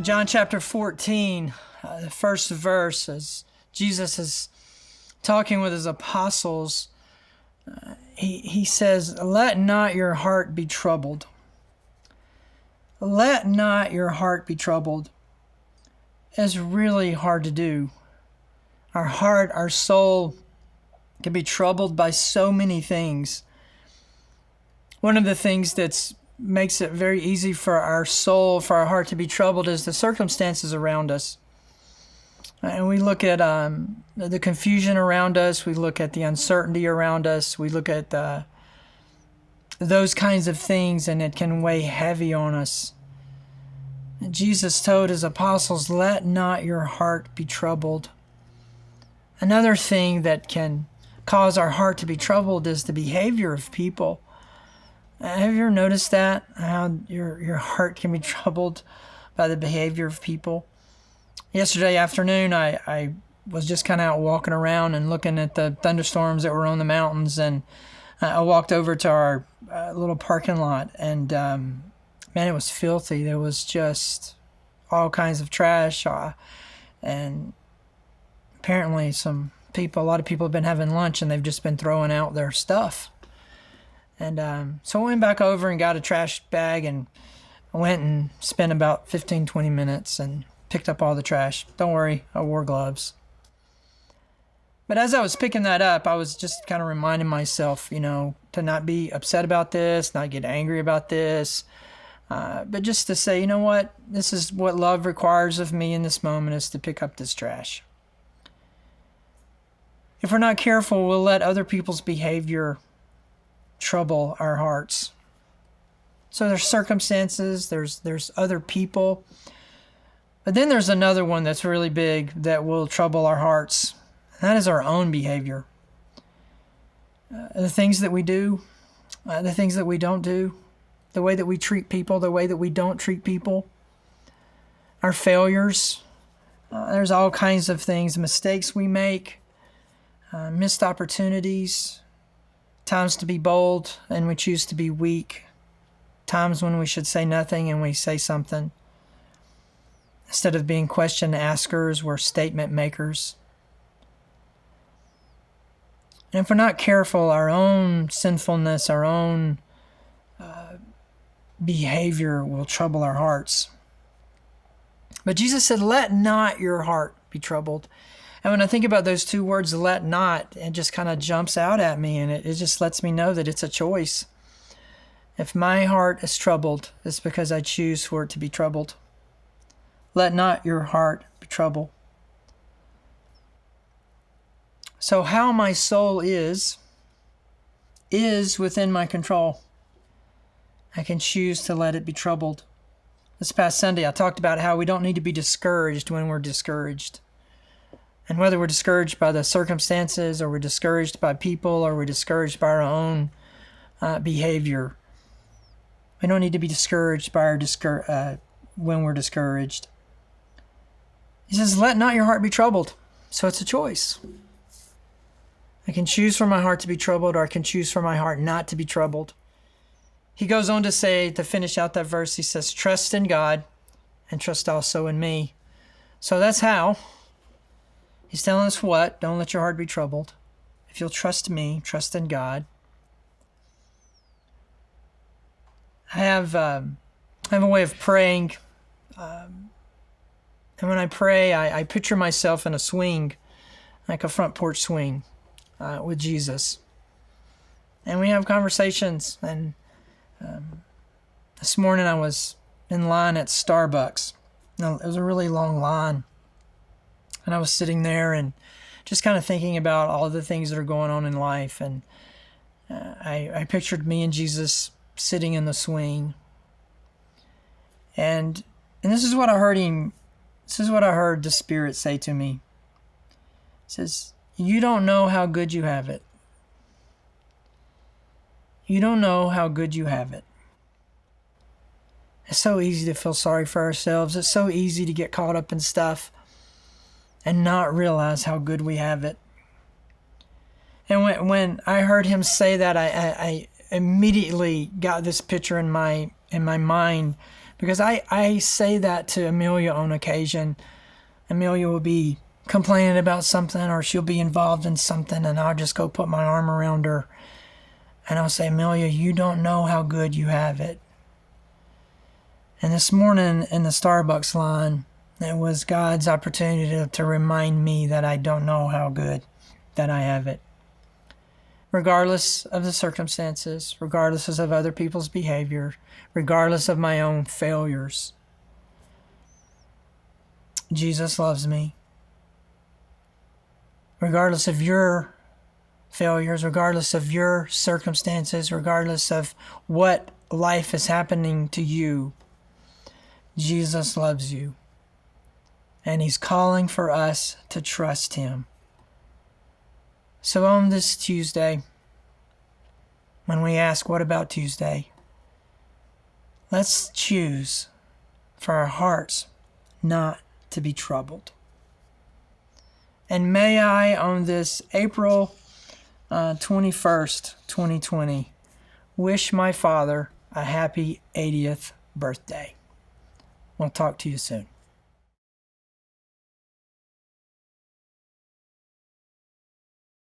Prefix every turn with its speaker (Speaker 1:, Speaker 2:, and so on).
Speaker 1: John chapter 14, the first verse, as Jesus is talking with his apostles, he says, "Let not your heart be troubled." Let not your heart be troubled. It's really hard to do. Our heart, our soul can be troubled by so many things. One of the things that makes it very easy for our soul, for our heart to be troubled is the circumstances around us. And we look at the confusion around us. We look at the uncertainty around us. We look at those kinds of things, and it can weigh heavy on us. And Jesus told his apostles, "Let not your heart be troubled." Another thing that can cause our heart to be troubled is the behavior of people. Have you ever noticed that? How your heart can be troubled by the behavior of people? Yesterday afternoon, I was just kind of out walking around and looking at the thunderstorms that were on the mountains, and I walked over to our little parking lot, and man, it was filthy. There was just all kinds of trash, and apparently a lot of people have been having lunch, and they've just been throwing out their stuff. And so I went back over and got a trash bag, and I went and spent about 15, 20 minutes and picked up all the trash. Don't worry, I wore gloves. But as I was picking that up, I was just kind of reminding myself, to not be upset about this, not get angry about this, but just to say, you know what, this is what love requires of me in this moment, is to pick up this trash. If we're not careful, we'll let other people's behavior trouble our hearts. So there's circumstances, there's other people, but then there's another one that's really big that will trouble our hearts, and that is our own behavior. The things that we do, the things that we don't do, the way that we treat people, the way that we don't treat people, our failures. There's all kinds of things, mistakes we make, missed opportunities, times to be bold and we choose to be weak, times when we should say nothing and we say something. Instead of being question askers, we're statement makers. And if we're not careful, our own sinfulness, our own behavior will trouble our hearts. But Jesus said, "Let not your heart be troubled." And when I think about those two words, "let not," it just kind of jumps out at me, and it just lets me know that it's a choice. If my heart is troubled, it's because I choose for it to be troubled. Let not your heart be troubled. So how my soul is within my control. I can choose to let it be troubled. This past Sunday, I talked about how we don't need to be discouraged when we're discouraged. And whether we're discouraged by the circumstances, or we're discouraged by people, or we're discouraged by our own behavior, we don't need to be discouraged by when we're discouraged. He says, "Let not your heart be troubled." So it's a choice. I can choose for my heart to be troubled, or I can choose for my heart not to be troubled. He goes on to say, to finish out that verse, he says, "Trust in God and trust also in me." So that's how. He's telling us what? Don't let your heart be troubled. If you'll trust me, trust in God. I have a way of praying. And when I pray, I picture myself in a swing, like a front porch swing with Jesus. And we have conversations. And this morning I was in line at Starbucks. Now, it was a really long line. And I was sitting there and just kind of thinking about all the things that are going on in life. And I pictured me and Jesus sitting in the swing. And this is what I heard the Spirit say to me. It says, "You don't know how good you have it. You don't know how good you have it." It's so easy to feel sorry for ourselves. It's so easy to get caught up in stuff and not realize how good we have it. And when I heard him say that, I immediately got this picture in my mind Because I say that to Amelia on occasion. Amelia will be complaining about something, or she'll be involved in something, and I'll just go put my arm around her and I'll say, Amelia, you don't know how good you have it. And this morning in the Starbucks line, it was God's opportunity to remind me that I don't know how good that I have it. Regardless of the circumstances, regardless of other people's behavior, regardless of my own failures, Jesus loves me. Regardless of your failures, regardless of your circumstances, regardless of what life is happening to you, Jesus loves you. And He's calling for us to trust Him. So on this Tuesday, when we ask, what about Tuesday? Let's choose for our hearts not to be troubled. And may I, on this April 21st, 2020, wish my father a happy 80th birthday. We'll talk to you soon.